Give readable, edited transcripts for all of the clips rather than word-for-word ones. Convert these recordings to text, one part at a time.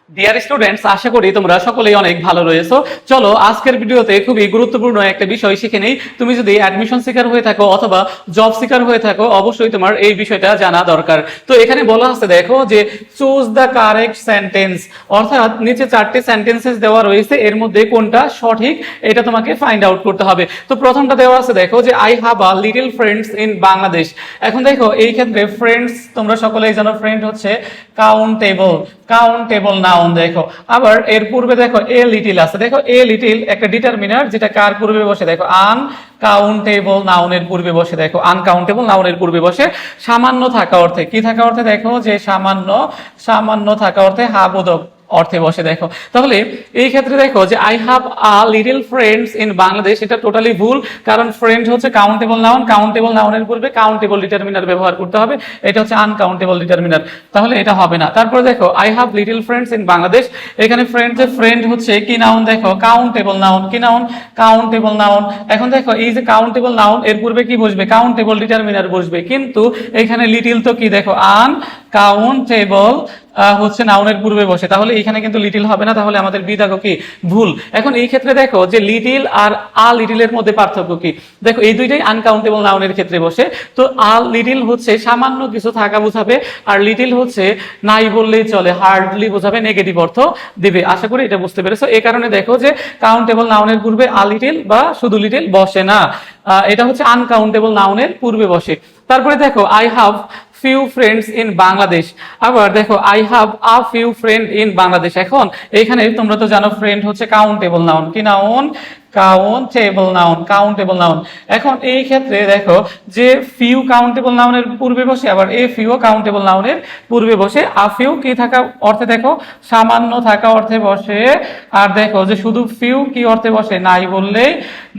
Dear students, আশা করি তোমরা সকলেই অনেক ভালো রয়েছো। চলো আজকের ভিডিওতে খুবই গুরুত্বপূর্ণ একটা বিষয় শিখে নেই। তুমি যদি অ্যাডমিশন সিকার হয়ে থাকো অথবা জব সিকার হয়ে থাকো, অবশ্যই তোমার এই বিষয়টা জানা দরকার। তো এখানে বলা আছে, দেখো যে চুজ দ্য কারেক্ট সেন্টেন্স, অর্থাৎ নিচে 4টি সেন্টেন্সেস দেওয়া রয়েছে, এর মধ্যে কোনটা সঠিক এটা তোমাকে ফাইন্ড আউট করতে হবে। তো প্রথমটা দেওয়া আছে, দেখো যে I have a little friends in Bangladesh. এখন দেখো এই ক্ষেত্রে ফ্রেন্ডস তোমরা সকলেই জানো, ফ্রেন্ড হচ্ছে কাউন্টেবল, কাউন্টেবল নাউন। দেখো আবার এর পূর্বে দেখো এ লিটিল আছে, দেখো এ লিটিল একটা ডিটারমিনার, যেটা কার পূর্বে বসে, দেখো আনকাউন্টেবল নাউনের পূর্বে বসে। দেখো আনকাউন্টেবল নাউনের পূর্বে বসে সামান্য থাকা অর্থে, কি থাকা অর্থে, দেখো যে সামান্য, সামান্য থাকা অর্থে হাবোধক অর্থে বসে। দেখো তাহলে এই ক্ষেত্রে দেখো যে I have a little friends in Bangladesh, এটা টোটালি ভুল, কারণ ফ্রেন্ড হচ্ছে কাউন্টেবল নাউন, কাউন্টেবল নাউনের পূর্বে কাউন্টেবল ডিটারমিনার ব্যবহার করতে হবে, এটা হচ্ছে আনকাউন্টেবল ডিটারমিনার, তাহলে এটা হবে না। তারপরে দেখো I have little friends in Bangladesh, এখানে ফ্রেন্ড, যে ফ্রেন্ড হচ্ছে কি নাউন, দেখো কাউন্টেবল নাউন, কি নাউন, কাউন্টেবল নাউন। এখন দেখো এই যে কাউন্টেবল নাউন, এর পূর্বে কি বসবে, কাউন্টেবল ডিটারমিনার বসবে, কিন্তু এখানে লিটিল তো কি, দেখো আনকাউন্টেবল হচ্ছে নাউনের পূর্বে বসে, তাহলে এখানে কিন্তু লিটিল হবে না, তাহলে আমাদের বি দেখো কি ভুল। এখন এই ক্ষেত্রে দেখো যে লিটিল আর আ লিটিলের মধ্যে পার্থক্য কি, দেখো এই দুইটাই আনকাউন্টেবল নাউনের ক্ষেত্রে বসে। তো আ লিটিল হচ্ছে সামান্য কিছু থাকা বোঝাবে, আর লিটিল হচ্ছে নাই বললেই চলে, হার্ডলি বোঝাবে, নেগেটিভ অর্থ দিবে। আশা করি এটা বুঝতে পেরেছো। এই কারণে দেখো যে কাউন্টেবল নাউনের পূর্বে আ লিটিল বা শুধু লিটিল বসে না, এটা হচ্ছে আনকাউন্টেবল নাউনের পূর্বে বসে। তারপরে দেখো I have few friends in Bangladesh, আবার দেখো I have a few friend in Bangladesh. এখন এইখানে তোমরা তো জানো ফ্রেন্ড হচ্ছে কাউন্টেবল নাউন, কি noun, countable noun, countable noun. এখন এই ক্ষেত্রে দেখো যে ফিউ কাউন্টেবল নাউনের পূর্বে বসে, আবার এ ফিউ কাউন্টেবল নাউনের পূর্বে বসে। আ ফিউ কি থাকা অর্থে, দেখো সামান্য থাকা অর্থে বসে, আর দেখো যে শুধু ফিউ কি অর্থে বসে, নাই বললেই,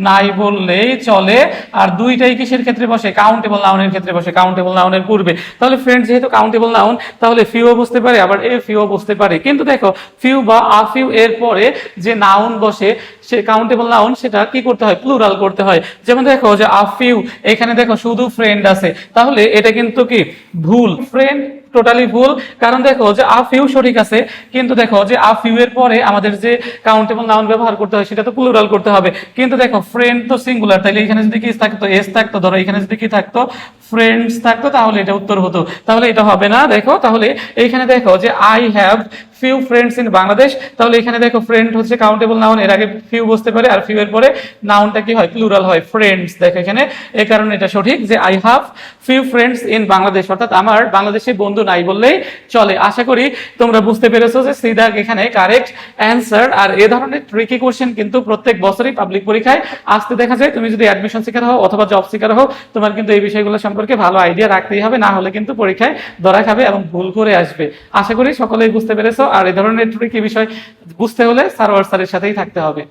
নাই বললেই চলে। আর দুইটাই কিসের ক্ষেত্রে বসে, কাউন্টেবল নাউনের ক্ষেত্রে বসে, কাউন্টেবল নাউনের পূর্বে। তাহলে ফ্রেন্ড যেহেতু কাউন্টেবল নাউন, তাহলে ফিউও বুঝতে পারে, আবার এ ফিউও বুঝতে পারে। কিন্তু দেখো ফিউ বা আ ফিউ এর পরে যে নাউন বসে, সে কাউন্টেবল নাউন, সেটা কি করতে হয়, প্লুরাল করতে হয়। যেমন দেখো যে আ ফিউ, এখানে দেখো শুধু ফ্রেন্ড আছে, তাহলে এটা কিন্তু কি ভুল, ফ্রেন্ড টোটালি ভুল। কারণ দেখো যে আ ফিউ সঠিক আছে, কিন্তু দেখো যে আ ফিউ এর পরে আমাদের যে কাউন্টেবল নাউন ব্যবহার করতে হয় সেটা তো প্লুরাল করতে হবে। কিন্তু দেখো ফ্রেন্ড তো সিঙ্গুলার, তাহলে এখানে যদি কি থাকতো, এস থাকতো, ধরো এখানে যদি কি থাকতো, ফ্রেন্ডস থাকতো, তাহলে এটা উত্তর হতো, তাহলে এটা হবে না। দেখো তাহলে এইখানে দেখো যে I have few friends in Bangladesh, তাহলে এখানে দেখো ফ্রেন্ড হচ্ছে কাউন্টেবল নাউন, এর আগে ফিউ বসতে পারে, আর ফিউ এর পরে নাউনটা কি হয়, প্লুরাল হয়, ফ্রেন্ডস। দেখো এখানে এই কারণে এটা সঠিক যে I have few friends in Bangladesh, অর্থাৎ আমার বাংলাদেশে বন্ধু নাই বললেই চলে। আশা করি তোমরা বুঝতে পেরেছো যে সি দাগ এখানে কারেক্ট অ্যান্সার। আর এ ধরনের ট্রিকি কোশ্চেন কিন্তু প্রত্যেক বছরই পাবলিক পরীক্ষায় আসতে দেখা যায়। তুমি যদি অ্যাডমিশন শিকার হও অথবা জব শিকার হও, তোমার কিন্তু এই বিষয়গুলো সম্পর্কে ভালো আইডিয়া রাখতেই হবে, না হলে কিন্তু পরীক্ষায় ধরা খাবে এবং ভুল করে আসবে। আশা করি সকলেই বুঝতে পেরেছো। আর এই ধরনের ট্রিকি বিষয় বুঝতে হলে সার্ভার স্যারের সাথেই থাকতে হবে।